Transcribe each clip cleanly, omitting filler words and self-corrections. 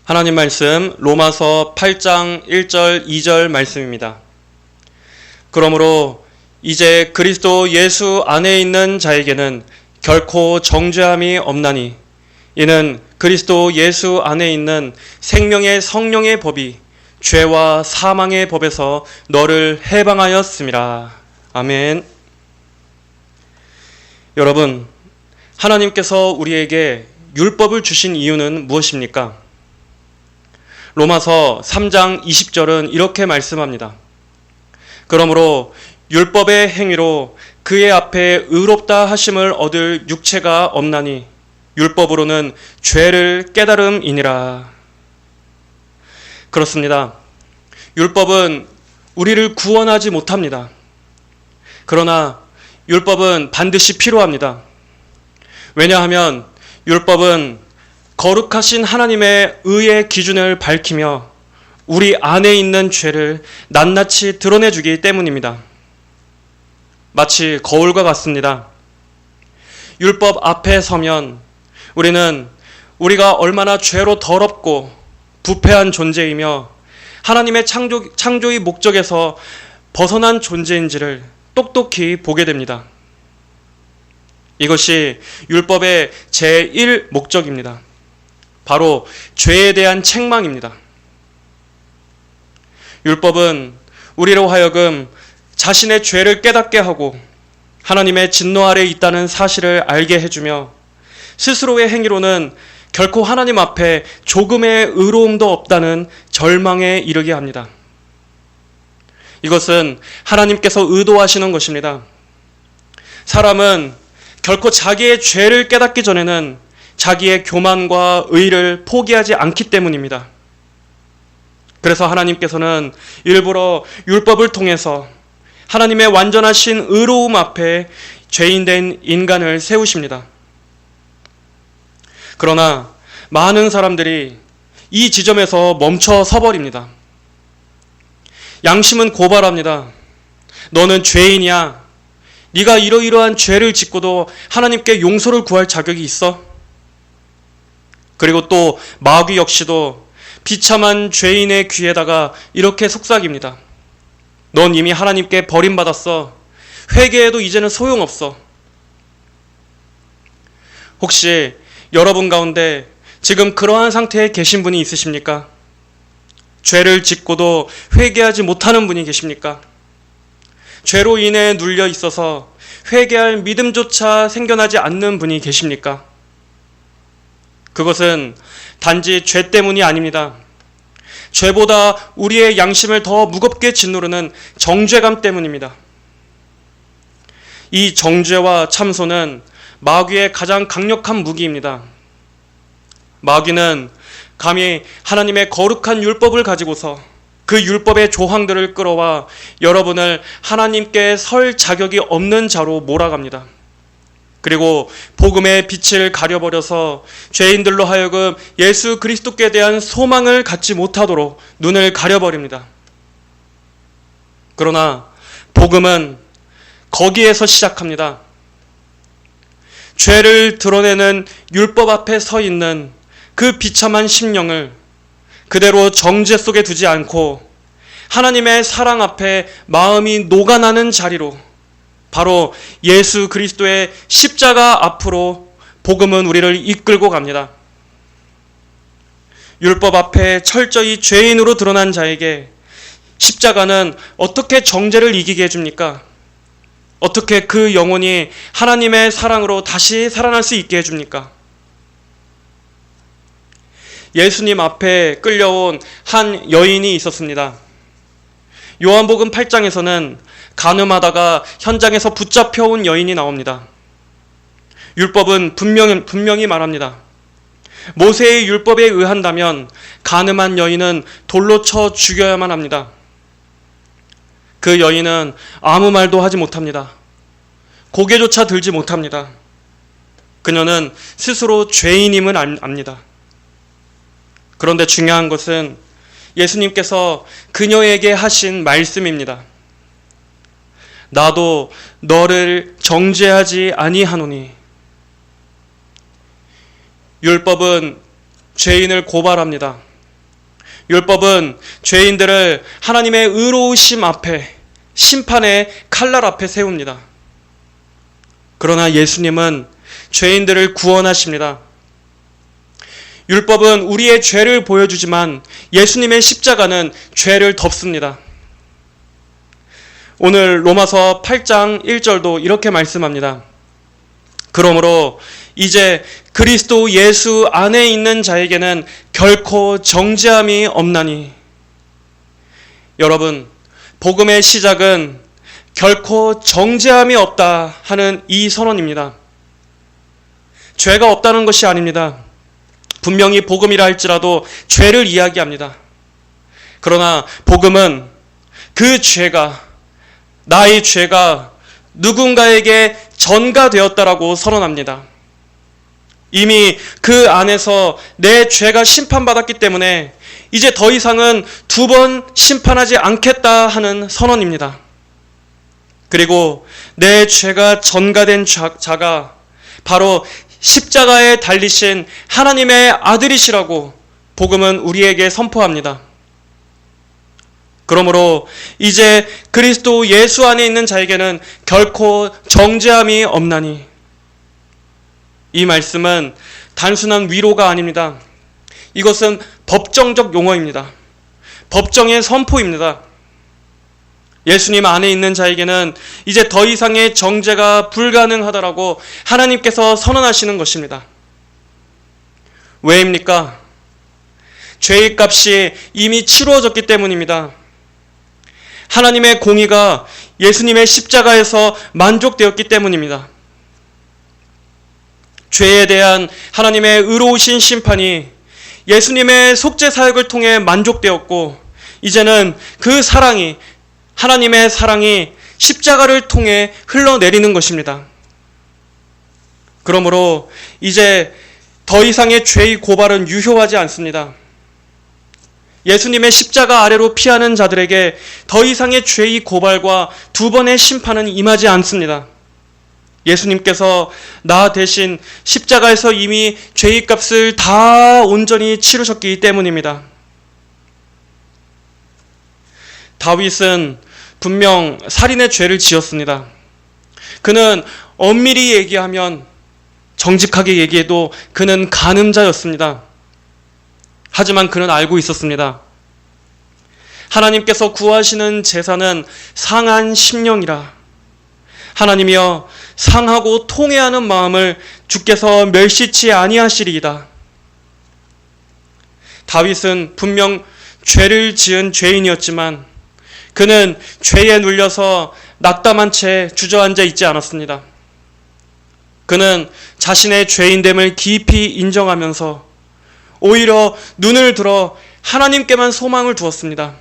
하나님 말씀 로마서 8장 1절 2절 말씀입니다. 그러므로 이제 그리스도 예수 안에 있는 자에게는 결코 정죄함이 없나니 이는 그리스도 예수 안에 있는 생명의 성령의 법이 죄와 사망의 법에서 너를 해방하였음이라. 아멘. 여러분, 하나님께서 우리에게 율법을 주신 이유는 무엇입니까? 로마서 3장 20절은 이렇게 말씀합니다. 그러므로 율법의 행위로 그의 앞에 의롭다 하심을 얻을 육체가 없나니 율법으로는 죄를 깨달음이니라. 그렇습니다. 율법은 우리를 구원하지 못합니다. 그러나 율법은 반드시 필요합니다. 왜냐하면 율법은 거룩하신 하나님의 의의 기준을 밝히며 우리 안에 있는 죄를 낱낱이 드러내주기 때문입니다. 마치 거울과 같습니다. 율법 앞에 서면 우리는 우리가 얼마나 죄로 더럽고 부패한 존재이며 하나님의 창조의 목적에서 벗어난 존재인지를 똑똑히 보게 됩니다. 이것이 율법의 제1 목적입니다. 바로 죄에 대한 책망입니다. 율법은 우리로 하여금 자신의 죄를 깨닫게 하고 하나님의 진노 아래 있다는 사실을 알게 해주며 스스로의 행위로는 결코 하나님 앞에 조금의 의로움도 없다는 절망에 이르게 합니다. 이것은 하나님께서 의도하시는 것입니다. 사람은 결코 자기의 죄를 깨닫기 전에는 자기의 교만과 의를 포기하지 않기 때문입니다. 그래서 하나님께서는 일부러 율법을 통해서 하나님의 완전하신 의로움 앞에 죄인된 인간을 세우십니다. 그러나 많은 사람들이 이 지점에서 멈춰 서버립니다. 양심은 고발합니다. 너는 죄인이야. 네가 이러이러한 죄를 짓고도 하나님께 용서를 구할 자격이 있어? 그리고 또 마귀 역시도 비참한 죄인의 귀에다가 이렇게 속삭입니다. 넌 이미 하나님께 버림받았어. 회개해도 이제는 소용없어. 혹시 여러분 가운데 지금 그러한 상태에 계신 분이 있으십니까? 죄를 짓고도 회개하지 못하는 분이 계십니까? 죄로 인해 눌려 있어서 회개할 믿음조차 생겨나지 않는 분이 계십니까? 그것은 단지 죄 때문이 아닙니다. 죄보다 우리의 양심을 더 무겁게 짓누르는 정죄감 때문입니다. 이 정죄와 참소는 마귀의 가장 강력한 무기입니다. 마귀는 감히 하나님의 거룩한 율법을 가지고서 그 율법의 조항들을 끌어와 여러분을 하나님께 설 자격이 없는 자로 몰아갑니다. 그리고 복음의 빛을 가려버려서 죄인들로 하여금 예수 그리스도께 대한 소망을 갖지 못하도록 눈을 가려버립니다. 그러나 복음은 거기에서 시작합니다. 죄를 드러내는 율법 앞에 서 있는 그 비참한 심령을 그대로 정죄 속에 두지 않고 하나님의 사랑 앞에 마음이 녹아나는 자리로 바로 예수 그리스도의 십자가 앞으로 복음은 우리를 이끌고 갑니다. 율법 앞에 철저히 죄인으로 드러난 자에게 십자가는 어떻게 정죄를 이기게 해줍니까? 어떻게 그 영혼이 하나님의 사랑으로 다시 살아날 수 있게 해줍니까? 예수님 앞에 끌려온 한 여인이 있었습니다. 요한복음 8장에서는 간음하다가 현장에서 붙잡혀온 여인이 나옵니다. 율법은 분명히 말합니다. 모세의 율법에 의한다면 간음한 여인은 돌로 쳐 죽여야만 합니다. 그 여인은 아무 말도 하지 못합니다. 고개조차 들지 못합니다. 그녀는 스스로 죄인임을 압니다. 그런데 중요한 것은 예수님께서 그녀에게 하신 말씀입니다. 나도 너를 정죄하지 아니하노니. 율법은 죄인을 고발합니다. 율법은 죄인들을 하나님의 의로우심 앞에, 심판의 칼날 앞에 세웁니다. 그러나 예수님은 죄인들을 구원하십니다. 율법은 우리의 죄를 보여주지만 예수님의 십자가는 죄를 덮습니다. 오늘 로마서 8장 1절도 이렇게 말씀합니다. 그러므로 이제 그리스도 예수 안에 있는 자에게는 결코 정죄함이 없나니. 여러분, 복음의 시작은 결코 정죄함이 없다 하는 이 선언입니다. 죄가 없다는 것이 아닙니다. 분명히 복음이라 할지라도 죄를 이야기합니다. 그러나 복음은 그 죄가, 나의 죄가 누군가에게 전가되었다라고 선언합니다. 이미 그 안에서 내 죄가 심판받았기 때문에 이제 더 이상은 두 번 심판하지 않겠다 하는 선언입니다. 그리고 내 죄가 전가된 자가 바로 십자가에 달리신 하나님의 아들이시라고 복음은 우리에게 선포합니다. 그러므로 이제 그리스도 예수 안에 있는 자에게는 결코 정죄함이 없나니. 이 말씀은 단순한 위로가 아닙니다. 이것은 법정적 용어입니다. 법정의 선포입니다. 예수님 안에 있는 자에게는 이제 더 이상의 정죄가 불가능하다라고 하나님께서 선언하시는 것입니다. 왜입니까? 죄의 값이 이미 치루어졌기 때문입니다. 하나님의 공의가 예수님의 십자가에서 만족되었기 때문입니다. 죄에 대한 하나님의 의로우신 심판이 예수님의 속죄 사역을 통해 만족되었고, 이제는 그 사랑이, 하나님의 사랑이 십자가를 통해 흘러내리는 것입니다. 그러므로 이제 더 이상의 죄의 고발은 유효하지 않습니다. 예수님의 십자가 아래로 피하는 자들에게 더 이상의 죄의 고발과 두 번의 심판은 임하지 않습니다. 예수님께서 나 대신 십자가에서 이미 죄의 값을 다 온전히 치르셨기 때문입니다. 다윗은 분명 살인의 죄를 지었습니다. 그는 엄밀히 얘기하면, 정직하게 얘기해도 그는 간음자였습니다. 하지만 그는 알고 있었습니다. 하나님께서 구하시는 제사는 상한 심령이라. 하나님이여, 상하고 통회하는 마음을 주께서 멸시치 아니하시리이다. 다윗은 분명 죄를 지은 죄인이었지만 그는 죄에 눌려서 낙담한 채 주저앉아 있지 않았습니다. 그는 자신의 죄인됨을 깊이 인정하면서 오히려 눈을 들어 하나님께만 소망을 두었습니다.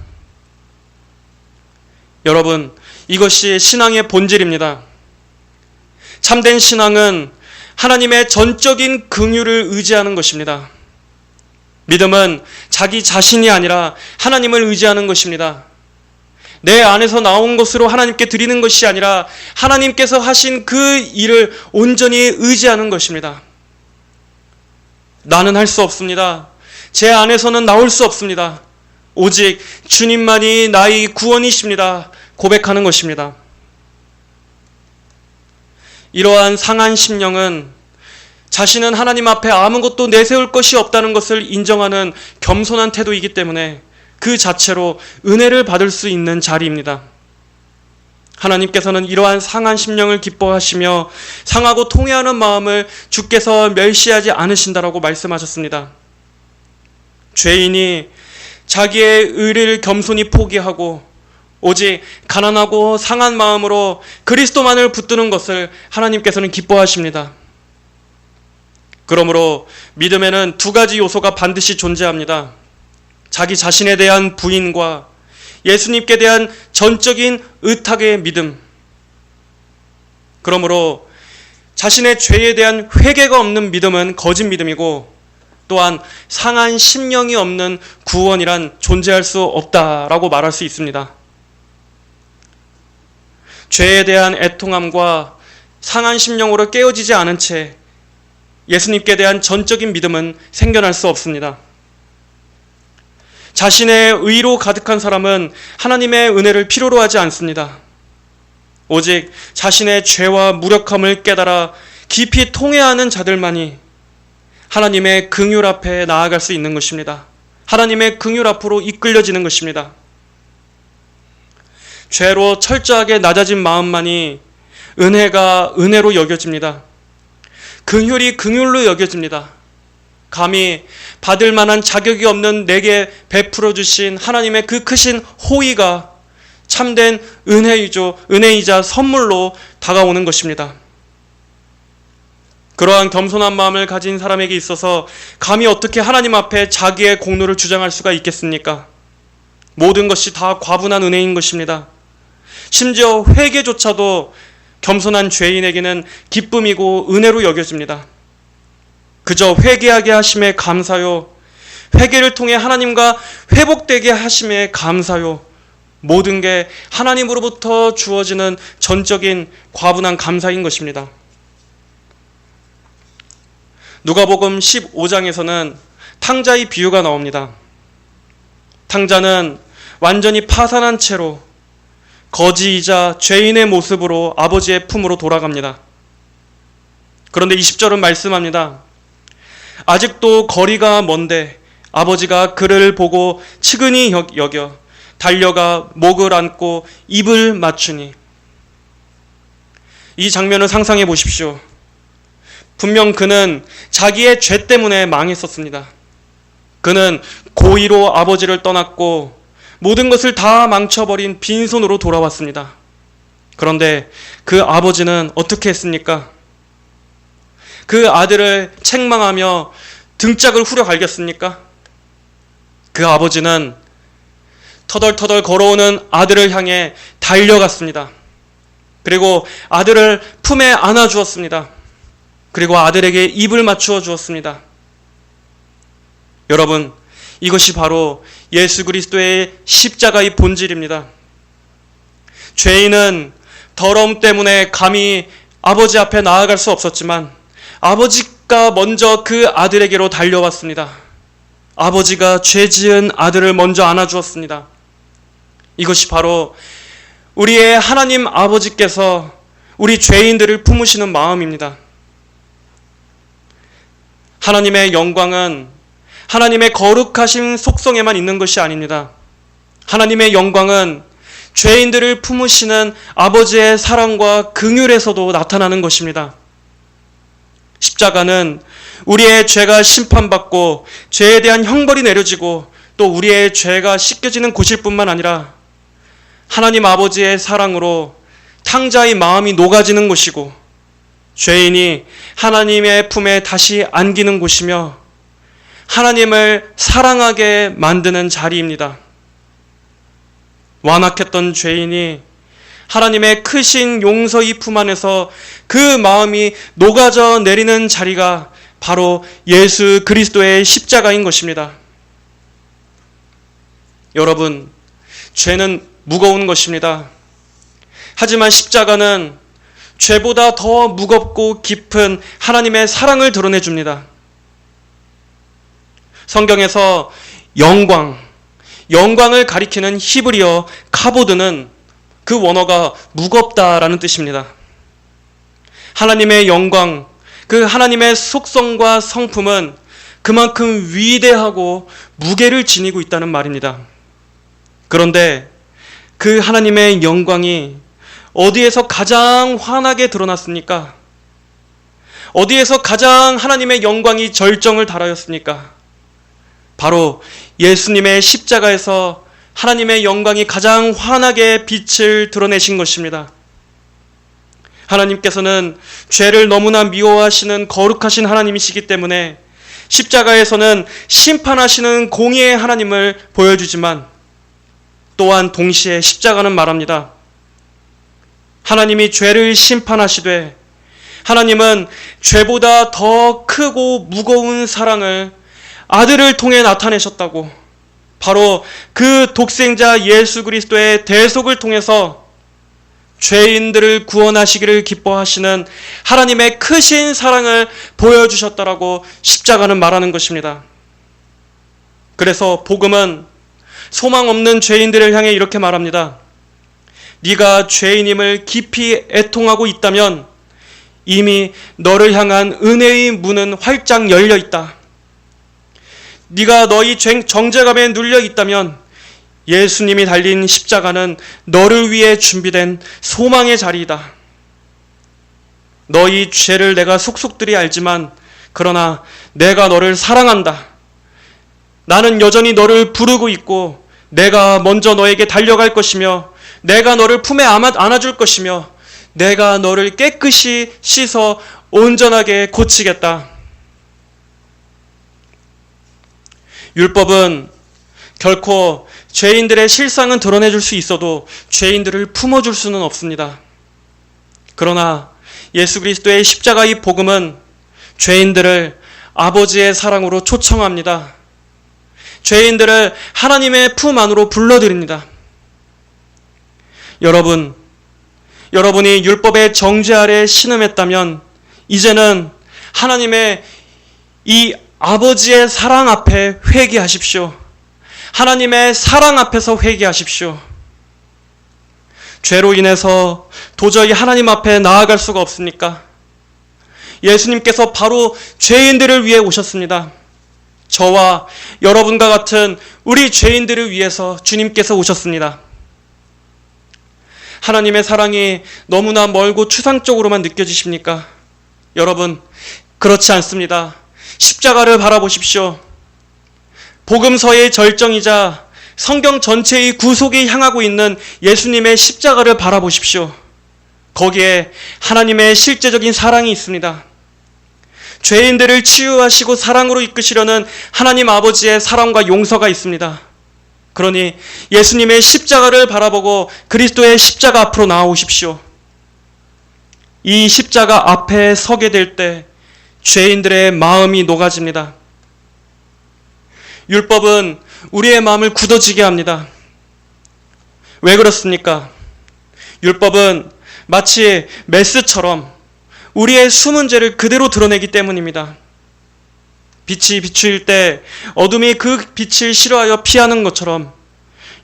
여러분, 이것이 신앙의 본질입니다. 참된 신앙은 하나님의 전적인 긍휼을 의지하는 것입니다. 믿음은 자기 자신이 아니라 하나님을 의지하는 것입니다. 내 안에서 나온 것으로 하나님께 드리는 것이 아니라 하나님께서 하신 그 일을 온전히 의지하는 것입니다. 나는 할 수 없습니다. 제 안에서는 나올 수 없습니다. 오직 주님만이 나의 구원이십니다. 고백하는 것입니다. 이러한 상한 심령은 자신은 하나님 앞에 아무것도 내세울 것이 없다는 것을 인정하는 겸손한 태도이기 때문에 그 자체로 은혜를 받을 수 있는 자리입니다. 하나님께서는 이러한 상한 심령을 기뻐하시며 상하고 통회하는 마음을 주께서 멸시하지 않으신다라고 말씀하셨습니다. 죄인이 자기의 의를 겸손히 포기하고 오직 가난하고 상한 마음으로 그리스도만을 붙드는 것을 하나님께서는 기뻐하십니다. 그러므로 믿음에는 두 가지 요소가 반드시 존재합니다. 자기 자신에 대한 부인과 예수님께 대한 전적인 의탁의 믿음. 그러므로 자신의 죄에 대한 회개가 없는 믿음은 거짓 믿음이고, 또한 상한 심령이 없는 구원이란 존재할 수 없다라고 말할 수 있습니다. 죄에 대한 애통함과 상한 심령으로 깨어지지 않은 채 예수님께 대한 전적인 믿음은 생겨날 수 없습니다. 자신의 의로 가득한 사람은 하나님의 은혜를 필요로 하지 않습니다. 오직 자신의 죄와 무력함을 깨달아 깊이 통회하는 자들만이 하나님의 긍휼 앞에 나아갈 수 있는 것입니다. 하나님의 긍휼 앞으로 이끌려지는 것입니다. 죄로 철저하게 낮아진 마음만이 은혜가 은혜로 여겨집니다. 긍휼이 긍휼로 여겨집니다. 감히 받을 만한 자격이 없는 내게 베풀어 주신 하나님의 그 크신 호의가 참된 은혜이자 선물로 다가오는 것입니다. 그러한 겸손한 마음을 가진 사람에게 있어서 감히 어떻게 하나님 앞에 자기의 공로를 주장할 수가 있겠습니까? 모든 것이 다 과분한 은혜인 것입니다. 심지어 회개조차도 겸손한 죄인에게는 기쁨이고 은혜로 여겨집니다. 그저 회개하게 하심에 감사요. 회개를 통해 하나님과 회복되게 하심에 감사요. 모든 게 하나님으로부터 주어지는 전적인 과분한 감사인 것입니다. 누가복음 15장에서는 탕자의 비유가 나옵니다. 탕자는 완전히 파산한 채로 거지이자 죄인의 모습으로 아버지의 품으로 돌아갑니다. 그런데 20절은 말씀합니다. 아직도 거리가 먼데 아버지가 그를 보고 측은히 여겨 달려가 목을 안고 입을 맞추니. 이 장면을 상상해 보십시오. 분명 그는 자기의 죄 때문에 망했었습니다. 그는 고의로 아버지를 떠났고 모든 것을 다 망쳐버린 빈손으로 돌아왔습니다. 그런데 그 아버지는 어떻게 했습니까? 그 아들을 책망하며 등짝을 후려 갈겼습니까? 그 아버지는 터덜터덜 걸어오는 아들을 향해 달려갔습니다. 그리고 아들을 품에 안아주었습니다. 그리고 아들에게 입을 맞추어 주었습니다. 여러분, 이것이 바로 예수 그리스도의 십자가의 본질입니다. 죄인은 더러움 때문에 감히 아버지 앞에 나아갈 수 없었지만 아버지가 먼저 그 아들에게로 달려왔습니다. 아버지가 죄 지은 아들을 먼저 안아주었습니다. 이것이 바로 우리의 하나님 아버지께서 우리 죄인들을 품으시는 마음입니다. 하나님의 영광은 하나님의 거룩하신 속성에만 있는 것이 아닙니다. 하나님의 영광은 죄인들을 품으시는 아버지의 사랑과 긍휼에서도 나타나는 것입니다. 십자가는 우리의 죄가 심판받고 죄에 대한 형벌이 내려지고 또 우리의 죄가 씻겨지는 곳일 뿐만 아니라 하나님 아버지의 사랑으로 탕자의 마음이 녹아지는 곳이고 죄인이 하나님의 품에 다시 안기는 곳이며 하나님을 사랑하게 만드는 자리입니다. 완악했던 죄인이 하나님의 크신 용서의 품 안에서 그 마음이 녹아져 내리는 자리가 바로 예수 그리스도의 십자가인 것입니다. 여러분, 죄는 무거운 것입니다. 하지만 십자가는 죄보다 더 무겁고 깊은 하나님의 사랑을 드러내줍니다. 성경에서 영광을 가리키는 히브리어 카보드는 그 원어가 무겁다라는 뜻입니다. 하나님의 영광, 그 하나님의 속성과 성품은 그만큼 위대하고 무게를 지니고 있다는 말입니다. 그런데 그 하나님의 영광이 어디에서 가장 환하게 드러났습니까? 어디에서 가장 하나님의 영광이 절정을 달하였습니까? 바로 예수님의 십자가에서 하나님의 영광이 가장 환하게 빛을 드러내신 것입니다. 하나님께서는 죄를 너무나 미워하시는 거룩하신 하나님이시기 때문에 십자가에서는 심판하시는 공의의 하나님을 보여주지만 또한 동시에 십자가는 말합니다. 하나님이 죄를 심판하시되 하나님은 죄보다 더 크고 무거운 사랑을 아들을 통해 나타내셨다고, 바로 그 독생자 예수 그리스도의 대속을 통해서 죄인들을 구원하시기를 기뻐하시는 하나님의 크신 사랑을 보여주셨다라고 십자가는 말하는 것입니다. 그래서 복음은 소망 없는 죄인들을 향해 이렇게 말합니다. 네가 죄인임을 깊이 애통하고 있다면 이미 너를 향한 은혜의 문은 활짝 열려 있다. 네가 너희 정죄감에 눌려 있다면 예수님이 달린 십자가는 너를 위해 준비된 소망의 자리이다. 너희 죄를 내가 속속들이 알지만 그러나 내가 너를 사랑한다. 나는 여전히 너를 부르고 있고 내가 먼저 너에게 달려갈 것이며 내가 너를 품에 안아줄 것이며 내가 너를 깨끗이 씻어 온전하게 고치겠다. 율법은 결코 죄인들의 실상은 드러내줄 수 있어도 죄인들을 품어줄 수는 없습니다. 그러나 예수 그리스도의 십자가의 복음은 죄인들을 아버지의 사랑으로 초청합니다. 죄인들을 하나님의 품 안으로 불러들입니다. 여러분이 율법의 정죄 아래 신음했다면 이제는 하나님의 이 아버지의 사랑 앞에 회개하십시오. 하나님의 사랑 앞에서 회개하십시오. 죄로 인해서 도저히 하나님 앞에 나아갈 수가 없습니까? 예수님께서 바로 죄인들을 위해 오셨습니다. 저와 여러분과 같은 우리 죄인들을 위해서 주님께서 오셨습니다. 하나님의 사랑이 너무나 멀고 추상적으로만 느껴지십니까? 여러분, 그렇지 않습니다. 십자가를 바라보십시오. 복음서의 절정이자 성경 전체의 구속이 향하고 있는 예수님의 십자가를 바라보십시오. 거기에 하나님의 실제적인 사랑이 있습니다. 죄인들을 치유하시고 사랑으로 이끄시려는 하나님 아버지의 사랑과 용서가 있습니다. 그러니 예수님의 십자가를 바라보고 그리스도의 십자가 앞으로 나아오십시오. 이 십자가 앞에 서게 될 때 죄인들의 마음이 녹아집니다. 율법은 우리의 마음을 굳어지게 합니다. 왜 그렇습니까? 율법은 마치 메스처럼 우리의 숨은 죄를 그대로 드러내기 때문입니다. 빛이 비추일 때 어둠이 그 빛을 싫어하여 피하는 것처럼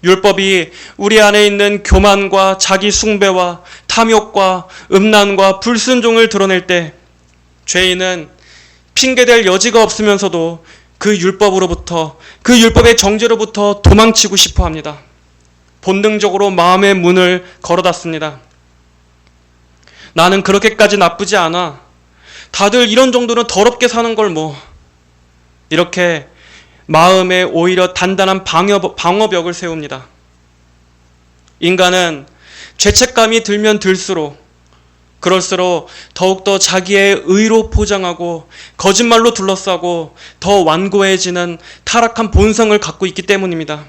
율법이 우리 안에 있는 교만과 자기 숭배와 탐욕과 음란과 불순종을 드러낼 때 죄인은 핑계댈 여지가 없으면서도 그 율법의 정죄로부터 도망치고 싶어 합니다. 본능적으로 마음의 문을 걸어닫습니다. 나는 그렇게까지 나쁘지 않아. 다들 이런 정도는 더럽게 사는 걸 뭐. 이렇게 마음에 오히려 단단한 방어벽을 세웁니다. 인간은 죄책감이 들면 들수록 그럴수록 더욱더 자기의 의로 포장하고 거짓말로 둘러싸고 더 완고해지는 타락한 본성을 갖고 있기 때문입니다.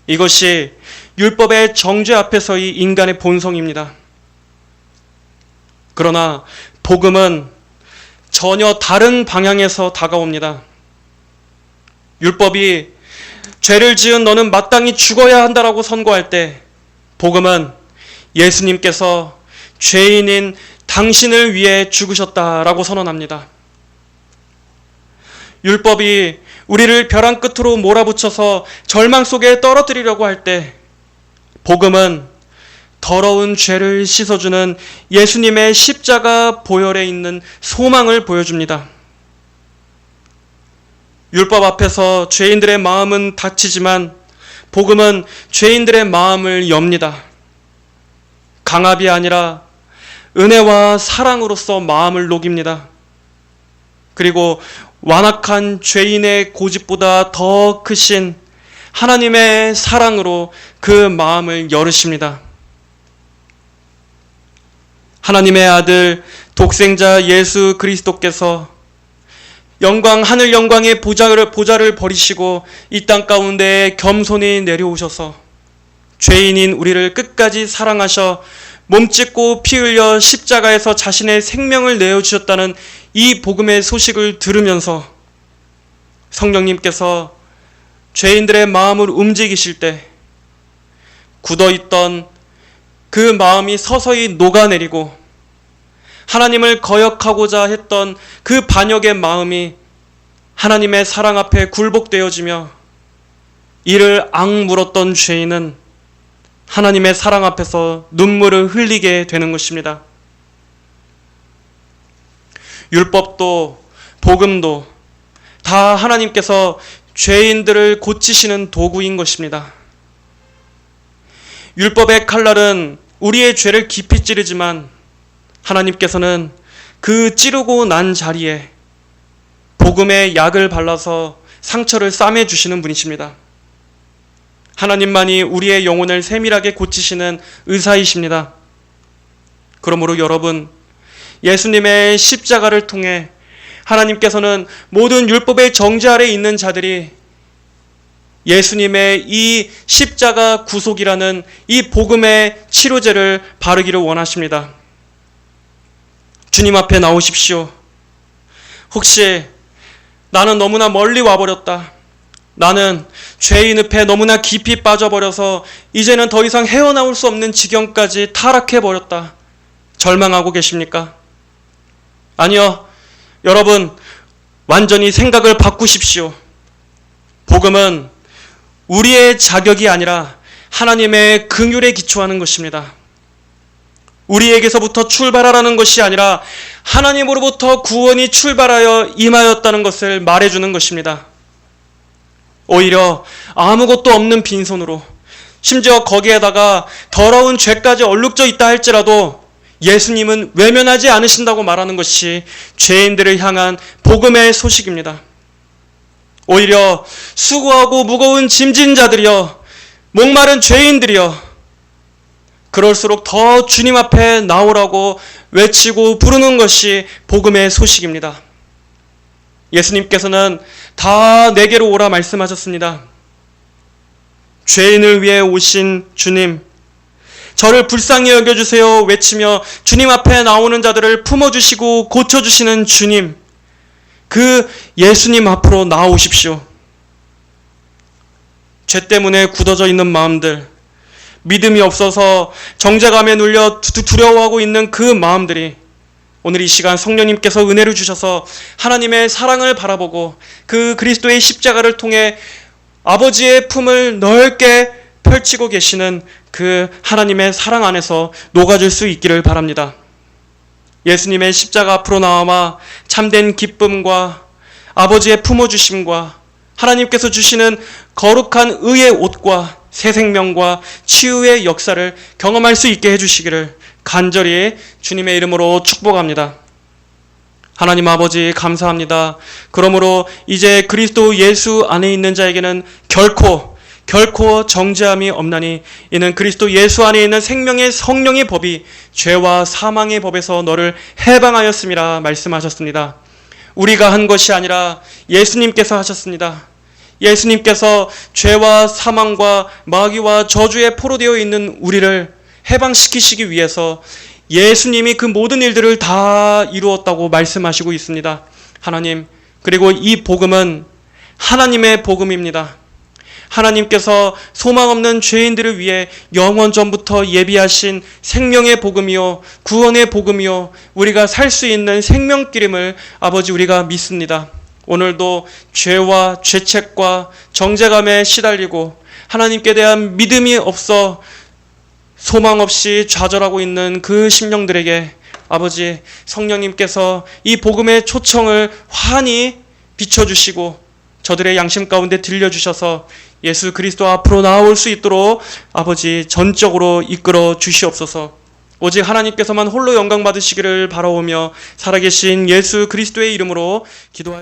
이것이 율법의 정죄 앞에서의 인간의 본성입니다. 그러나 복음은 전혀 다른 방향에서 다가옵니다. 율법이 죄를 지은 너는 마땅히 죽어야 한다라고 선고할 때 복음은 예수님께서 죄인인 당신을 위해 죽으셨다라고 선언합니다. 율법이 우리를 벼랑 끝으로 몰아붙여서 절망 속에 떨어뜨리려고 할 때 복음은 더러운 죄를 씻어주는 예수님의 십자가 보혈에 있는 소망을 보여줍니다. 율법 앞에서 죄인들의 마음은 닫히지만 복음은 죄인들의 마음을 엽니다. 강압이 아니라 은혜와 사랑으로서 마음을 녹입니다. 그리고 완악한 죄인의 고집보다 더 크신 하나님의 사랑으로 그 마음을 열으십니다. 하나님의 아들 독생자 예수 그리스도께서 하늘 영광의 보좌를 버리시고 이 땅 가운데 겸손히 내려오셔서 죄인인 우리를 끝까지 사랑하셔 몸짓고 피 흘려 십자가에서 자신의 생명을 내어주셨다는 이 복음의 소식을 들으면서 성령님께서 죄인들의 마음을 움직이실 때 굳어있던 그 마음이 서서히 녹아내리고 하나님을 거역하고자 했던 그 반역의 마음이 하나님의 사랑 앞에 굴복되어지며 이를 악물었던 죄인은 하나님의 사랑 앞에서 눈물을 흘리게 되는 것입니다. 율법도 복음도 다 하나님께서 죄인들을 고치시는 도구인 것입니다. 율법의 칼날은 우리의 죄를 깊이 찌르지만 하나님께서는 그 찌르고 난 자리에 복음의 약을 발라서 상처를 싸매주시는 분이십니다. 하나님만이 우리의 영혼을 세밀하게 고치시는 의사이십니다. 그러므로 여러분, 예수님의 십자가를 통해 하나님께서는 모든 율법의 정죄 아래 있는 자들이 예수님의 이 십자가 구속이라는 이 복음의 치료제를 바르기를 원하십니다. 주님 앞에 나오십시오. 혹시 나는 너무나 멀리 와버렸다. 나는 죄의 늪에 너무나 깊이 빠져버려서 이제는 더 이상 헤어나올 수 없는 지경까지 타락해버렸다. 절망하고 계십니까? 아니요. 여러분, 완전히 생각을 바꾸십시오. 복음은 우리의 자격이 아니라 하나님의 긍휼에 기초하는 것입니다. 우리에게서부터 출발하라는 것이 아니라 하나님으로부터 구원이 출발하여 임하였다는 것을 말해주는 것입니다. 오히려 아무것도 없는 빈손으로, 심지어 거기에다가 더러운 죄까지 얼룩져 있다 할지라도 예수님은 외면하지 않으신다고 말하는 것이 죄인들을 향한 복음의 소식입니다. 오히려 수고하고 무거운 짐진 자들이여, 목마른 죄인들이여, 그럴수록 더 주님 앞에 나오라고 외치고 부르는 것이 복음의 소식입니다. 예수님께서는 다 내게로 오라 말씀하셨습니다. 죄인을 위해 오신 주님, 저를 불쌍히 여겨주세요 외치며 주님 앞에 나오는 자들을 품어주시고 고쳐주시는 주님, 그 예수님 앞으로 나오십시오. 죄 때문에 굳어져 있는 마음들, 믿음이 없어서 정죄감에 눌려 두려워하고 있는 그 마음들이 오늘 이 시간 성령님께서 은혜를 주셔서 하나님의 사랑을 바라보고 그 그리스도의 십자가를 통해 아버지의 품을 넓게 펼치고 계시는 그 하나님의 사랑 안에서 녹아질 수 있기를 바랍니다. 예수님의 십자가 앞으로 나와 참된 기쁨과 아버지의 품어주심과 하나님께서 주시는 거룩한 의의 옷과 새 생명과 치유의 역사를 경험할 수 있게 해주시기를 간절히 주님의 이름으로 축복합니다. 하나님 아버지 감사합니다. 그러므로 이제 그리스도 예수 안에 있는 자에게는 결코 정죄함이 없나니 이는 그리스도 예수 안에 있는 생명의 성령의 법이 죄와 사망의 법에서 너를 해방하였음이라 말씀하셨습니다. 우리가 한 것이 아니라 예수님께서 하셨습니다. 예수님께서 죄와 사망과 마귀와 저주에 포로되어 있는 우리를 해방시키시기 위해서 예수님이 그 모든 일들을 다 이루었다고 말씀하시고 있습니다. 하나님, 그리고 이 복음은 하나님의 복음입니다. 하나님께서 소망 없는 죄인들을 위해 영원 전부터 예비하신 생명의 복음이요, 구원의 복음이요, 우리가 살 수 있는 생명길임을 아버지 우리가 믿습니다. 오늘도 죄와 죄책과 정죄감에 시달리고 하나님께 대한 믿음이 없어 소망 없이 좌절하고 있는 그 심령들에게 아버지 성령님께서 이 복음의 초청을 환히 비춰주시고 저들의 양심 가운데 들려주셔서 예수 그리스도 앞으로 나올 수 있도록 아버지 전적으로 이끌어 주시옵소서. 오직 하나님께서만 홀로 영광 받으시기를 바라오며 살아계신 예수 그리스도의 이름으로 기도하여